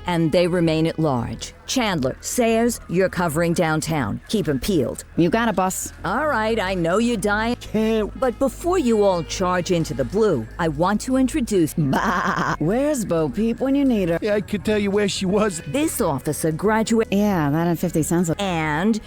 and they remain at large. Chandler, Sayers, you're covering downtown. Keep 'em peeled. You got it, boss. All right, I know you're dying. But before you all charge into the blue, I want to introduce... Bah! Where's Bo Peep when you need her? Yeah, I could tell you where she was. This officer graduate... Yeah, that and 50 cents. And...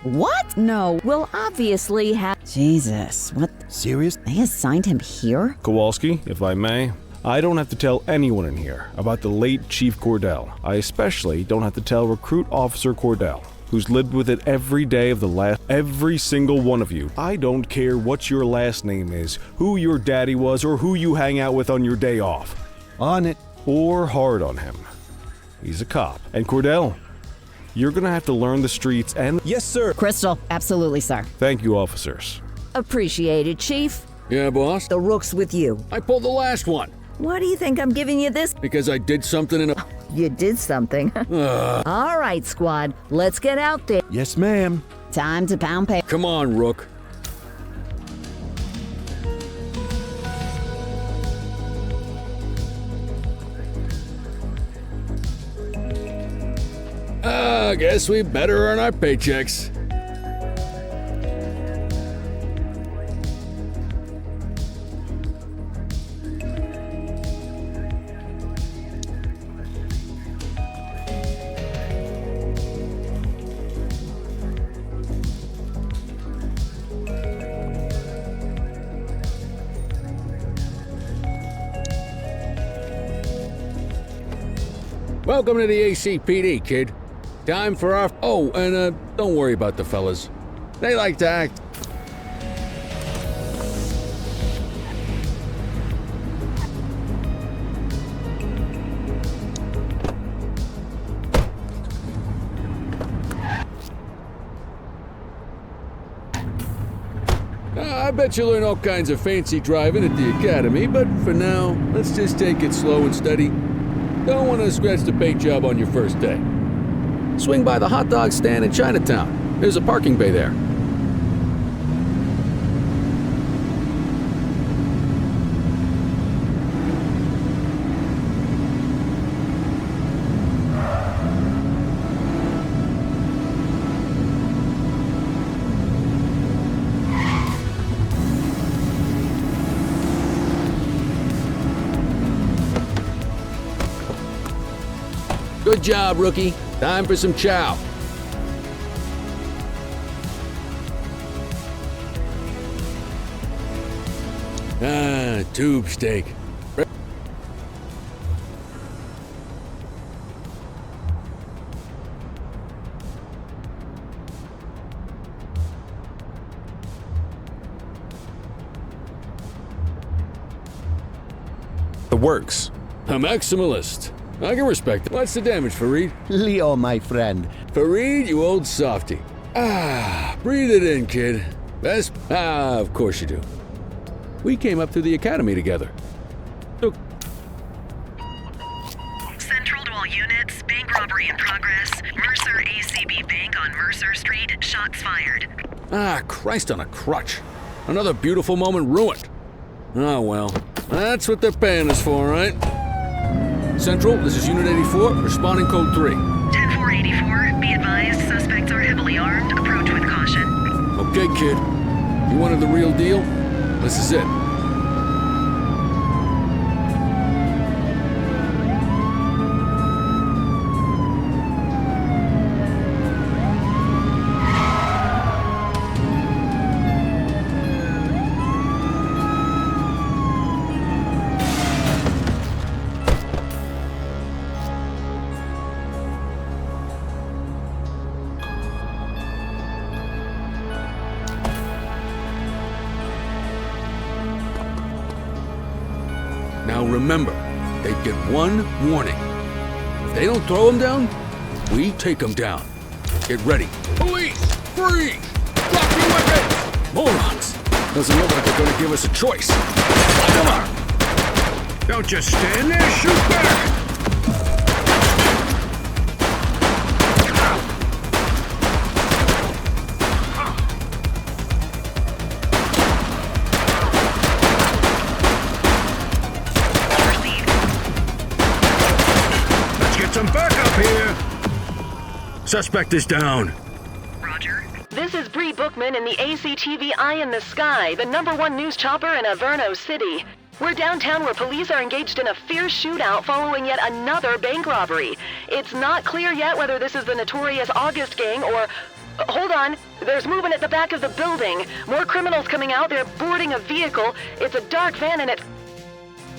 What? No. will obviously have... Jesus, what? Serious? They assigned him here? Kowalski, if I may, I don't have to tell anyone in here about the late Chief Cordell. I especially don't have to tell Recruit Officer Cordell, who's lived with it every day of the last... Every single one of you. I don't care what your last name is, who your daddy was, or who you hang out with on your day off. On it. Or hard on him. He's a cop. And Cordell, you're gonna have to learn the streets and... Yes, sir. Crystal, absolutely, sir. Thank you, officers. Appreciated, Chief. Yeah, boss? The rook's with you. I pulled the last one. Why do you think I'm giving you this? Because I did something in a... You did something. All right, squad. Let's get out there. Yes, ma'am. Time to pound pay. Come on, Rook. I guess we better earn our paychecks. Welcome to the ACPD, kid. Time for our... Oh, and don't worry about the fellas. They like to act... I bet you learn all kinds of fancy driving at the academy, but for now, let's just take it slow and steady. Don't want to scratch the paint job on your first day. Swing by the hot dog stand in Chinatown. There's a parking bay there. Good job, rookie. Time for some chow. Tube steak. The works. A maximalist. I can respect it. What's the damage, Fareed? Leo, my friend. Fareed, you old softy. Breathe it in, kid. Best? Of course you do. We came up through the academy together. So... Central to all units, bank robbery in progress. Mercer ACB Bank on Mercer Street, shots fired. Christ on a crutch. Another beautiful moment ruined. Oh well, that's what they're paying us for, right? Central, this is Unit 84, responding code 3. 10-484, be advised, suspects are heavily armed, approach with caution. Okay, kid. You wanted the real deal? This is it. Now remember, they get one warning. If they don't throw them down, we take them down. Get ready. Police! Freeze! Drop your weapons! Morons! Doesn't look like they're gonna give us a choice. Come on! Don't just stand there, shoot back! some backup here! Suspect is down. Roger. This is Bree Bookman in the ACTV Eye in the Sky, the #1 news chopper in Averno City. We're downtown where police are engaged in a fierce shootout following yet another bank robbery. It's not clear yet whether this is the notorious August gang or... Hold on. There's movement at the back of the building. More criminals coming out. They're boarding a vehicle. It's a dark van and it's...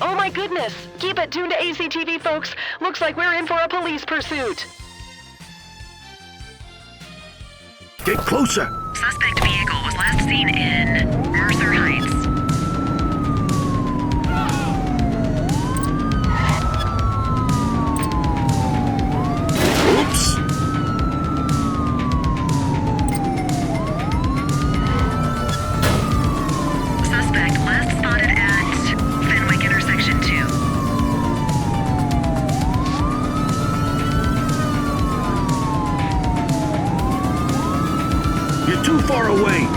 Oh my goodness! Keep it tuned to ACTV, folks. Looks like we're in for a police pursuit. Get closer! Suspect vehicle was last seen in Mercer Heights. Oops! Suspect last spotted at Fenwick Intersection 2. You're too far away!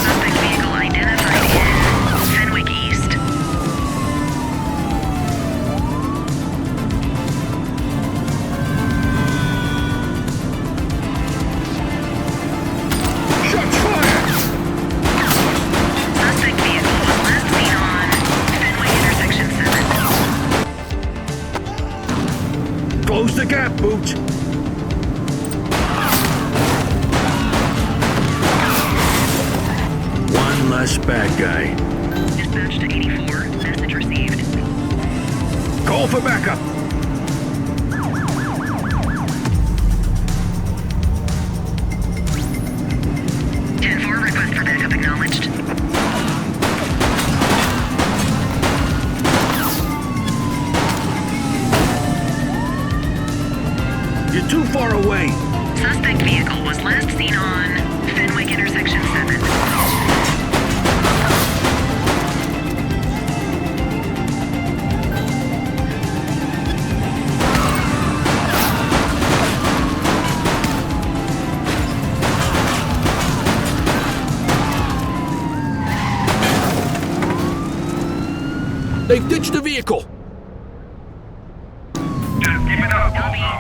Suspect vehicle identified in Fenwick East. Shots fired! Suspect vehicle was last seen on Fenwick Intersection 7. Close the gap, Boots! One less bad guy. Dispatch to 84. Message received. Call for backup! Request for backup acknowledged. You're too far away! Suspect vehicle was last seen on Fenwick Intersection 7. They've ditched the vehicle! Just give it up, also.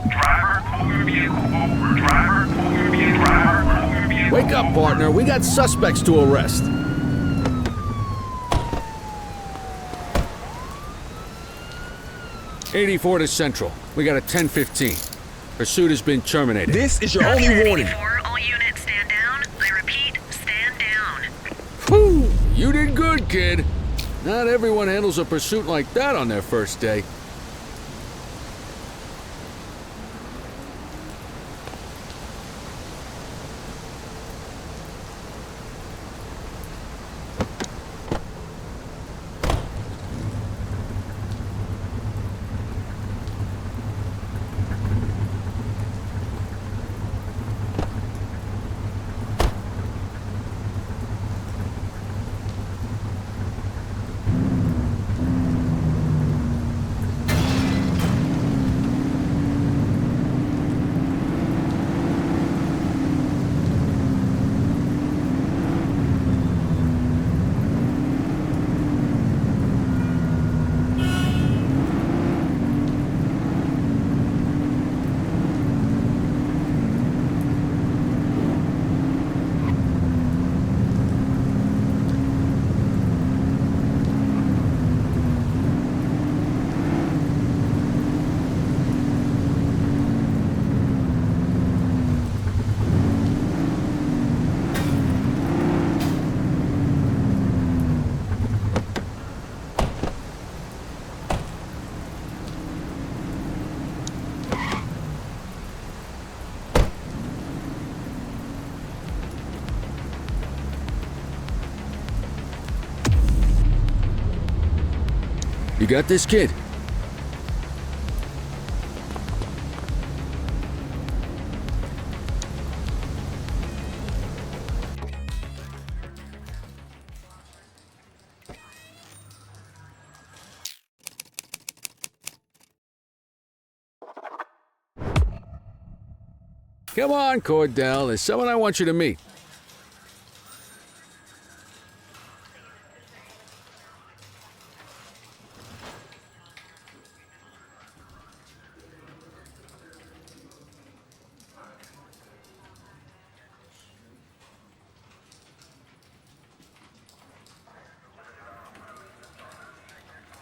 Driver, pull your vehicle over. Driver, pull your vehicle. Driver, pull your vehicle. Wake up, partner. We got suspects to arrest. '84 to Central. We got a 10:15. Pursuit has been terminated. This is your Copy only that, warning. 84. All units stand down. I repeat, stand down. Whew, you did good, kid. Not everyone handles a pursuit like that on their first day. You got this, kid? Come on, Cordell. There's someone I want you to meet.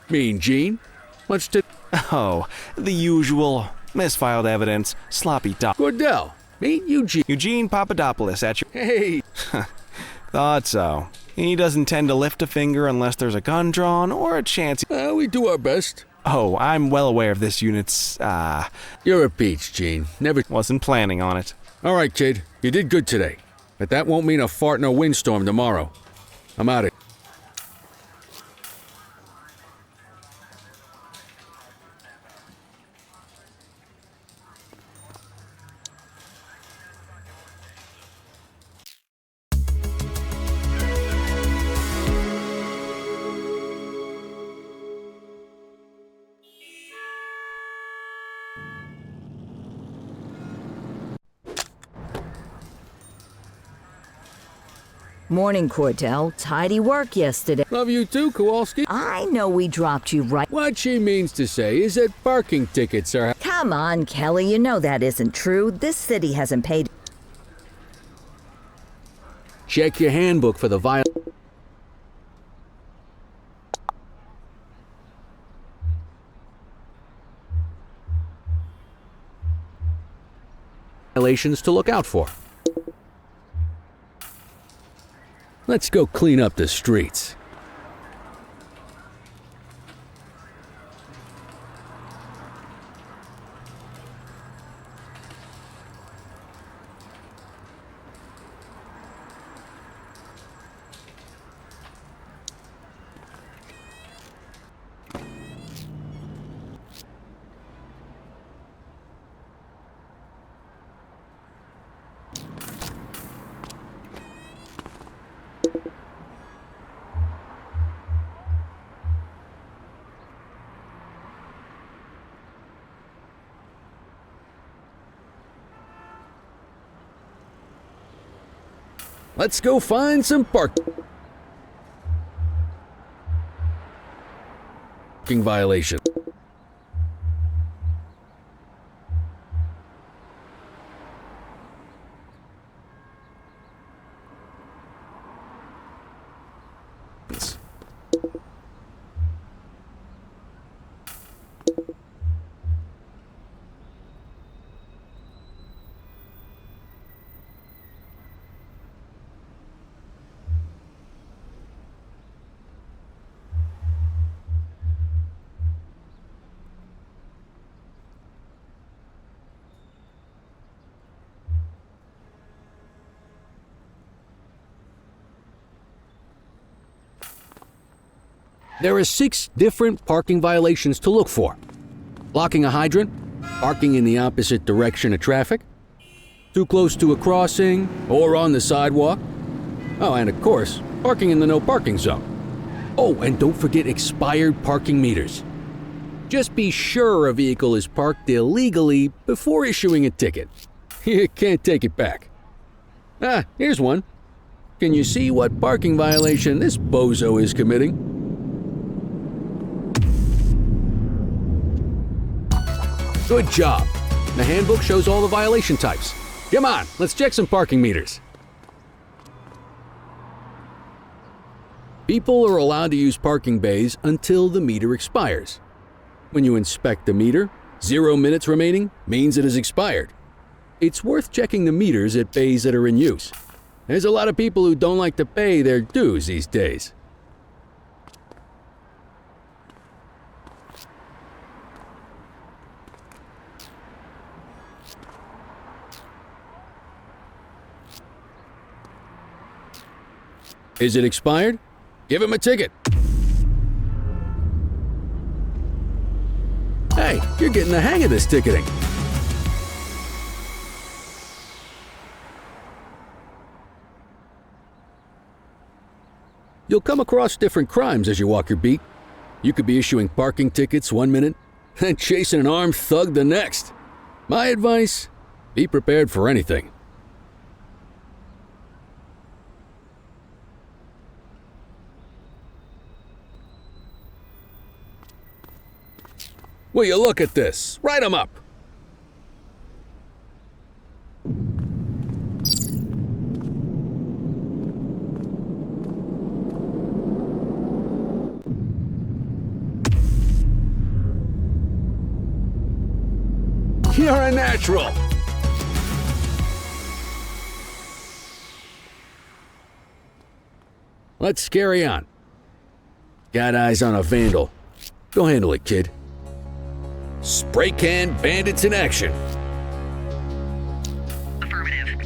Mean Gene? What's to... Oh, the usual. Misfiled evidence, sloppy top. Cordell, meet Eugene. Eugene Papadopoulos at your... Hey! Thought so. He doesn't tend to lift a finger unless there's a gun drawn or a chance... We do our best. Oh, I'm well aware of this unit's, You're a peach, Gene. Never... wasn't planning on it. All right, kid. You did good today. But that won't mean a fart in a windstorm tomorrow. I'm out of... Morning, Cordell. Tidy work yesterday. Love you too, Kowalski. I know we dropped you right. What she means to say is that parking tickets are... Come on, Kelly, you know that isn't true. This city hasn't paid. Check your handbook for the violations to look out for. Let's go clean up the streets. Let's go find some parking violation. There are 6 different parking violations to look for. Blocking a hydrant, parking in the opposite direction of traffic, too close to a crossing or on the sidewalk. Oh, and of course, parking in the no parking zone. Oh, and don't forget expired parking meters. Just be sure a vehicle is parked illegally before issuing a ticket. You can't take it back. Ah, here's one. Can you see what parking violation this bozo is committing? Good job. The handbook shows all the violation types. Come on, let's check some parking meters. People are allowed to use parking bays until the meter expires. When you inspect the meter, 0 minutes remaining means it has expired. It's worth checking the meters at bays that are in use. There's a lot of people who don't like to pay their dues these days. Is it expired? Give him a ticket. Hey, you're getting the hang of this ticketing. You'll come across different crimes as you walk your beat. You could be issuing parking tickets 1 minute, and chasing an armed thug the next. My advice, Be prepared for anything. Will you look at this? Write 'em up. You're a natural. Let's carry on. Got eyes on a vandal. Go handle it, kid. Spray can bandits in action. Affirmative.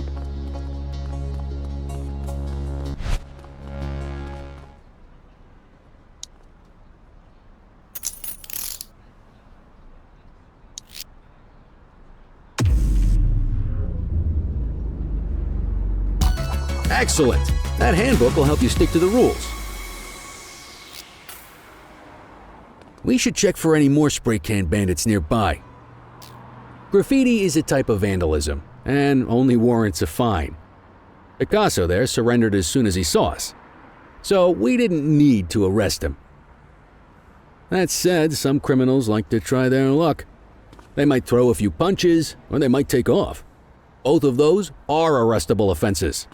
Excellent. That handbook will help you stick to the rules. We should check for any more spray can bandits nearby. Graffiti is a type of vandalism and only warrants a fine. Picasso there surrendered as soon as he saw us, so we didn't need to arrest him. That said, some criminals like to try their luck. They might throw a few punches, or they might take off. Both of those are arrestable offenses.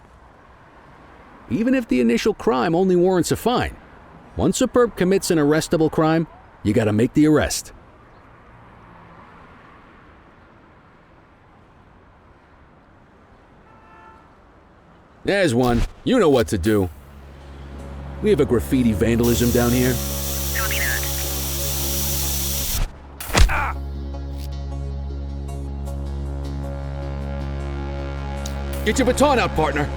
Even if the initial crime only warrants a fine, once a perp commits an arrestable crime, you gotta make the arrest. There's one. You know what to do. We have a graffiti vandalism down here. Copy that. Get your baton out, partner.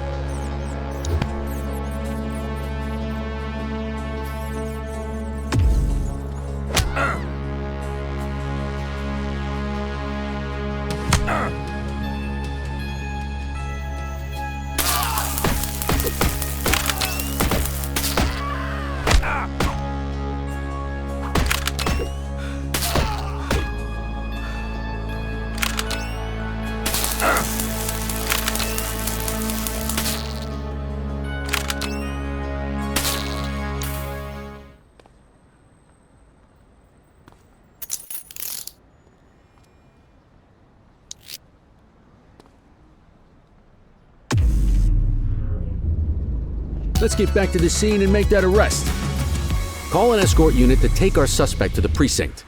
Let's get back to the scene and make that arrest. Call an escort unit to take our suspect to the precinct.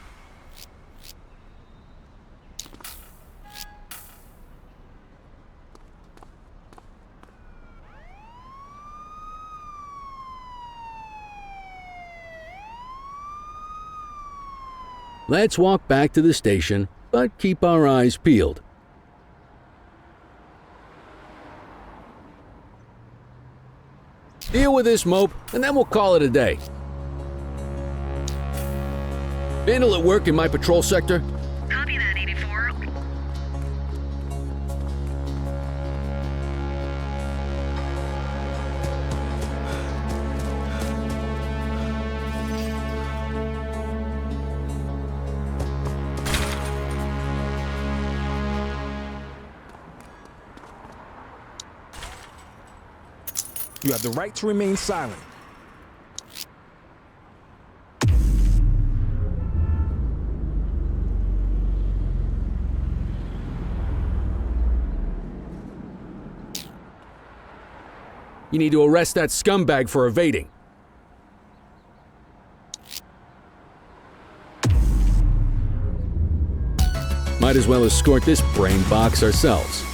Let's walk back to the station, but keep our eyes peeled. Deal with this mope, and then we'll call it a day. Vandal at work in my patrol sector? Copy that, 84. You have the right to remain silent. You need to arrest that scumbag for evading. Might as well escort this brain box ourselves.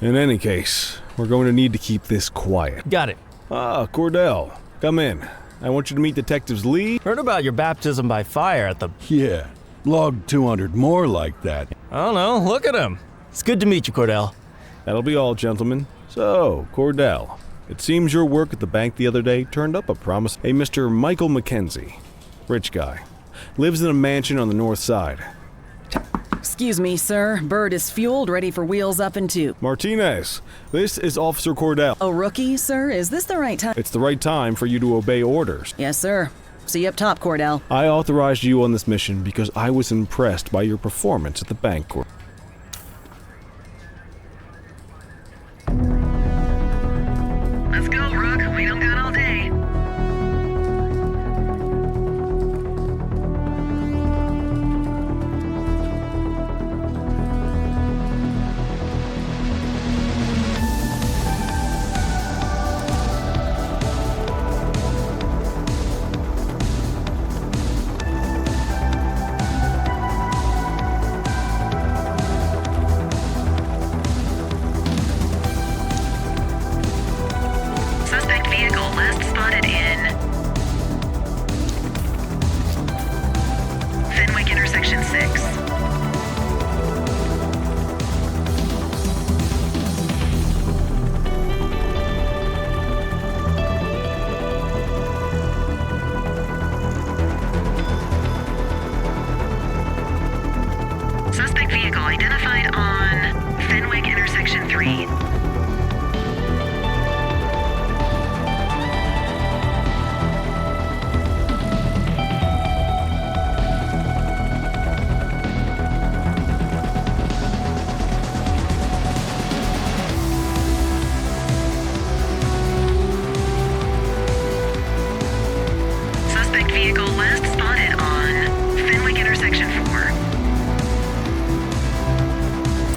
In any case, we're going to need to keep this quiet. Got it. Ah, Cordell, come in. I want you to meet Detectives Lee. Heard about your baptism by fire at the... Yeah, log 200 more like that. I don't know, look at him. It's good to meet you, Cordell. That'll be all, gentlemen. So, Cordell, it seems your work at the bank the other day turned up a promise. A Mr. Michael McKenzie, rich guy, lives in a mansion on the north side. Excuse me, sir. Bird is fueled, ready for wheels up in 2. Martinez, this is Officer Cordell. A rookie, sir? Is this the right time? It's the right time for you to obey orders. Yes, sir. See you up top, Cordell. I authorized you on this mission because I was impressed by your performance at the bank. Let's go, Rook. We don't got all day. Suspect vehicle last spotted in Fenwick intersection 6. Suspect vehicle identified on Fenwick intersection 3. Suspect vehicle last spotted on Fenwick intersection 4.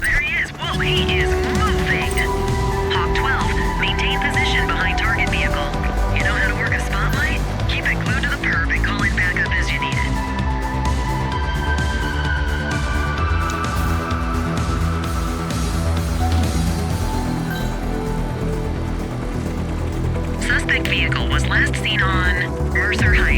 There he is. Whoa, he is moving. Hawk 12, maintain position behind target vehicle. You know how to work a spotlight? Keep it glued to the perp and call in backup as you need it. Suspect vehicle was last seen on Mercer Heights.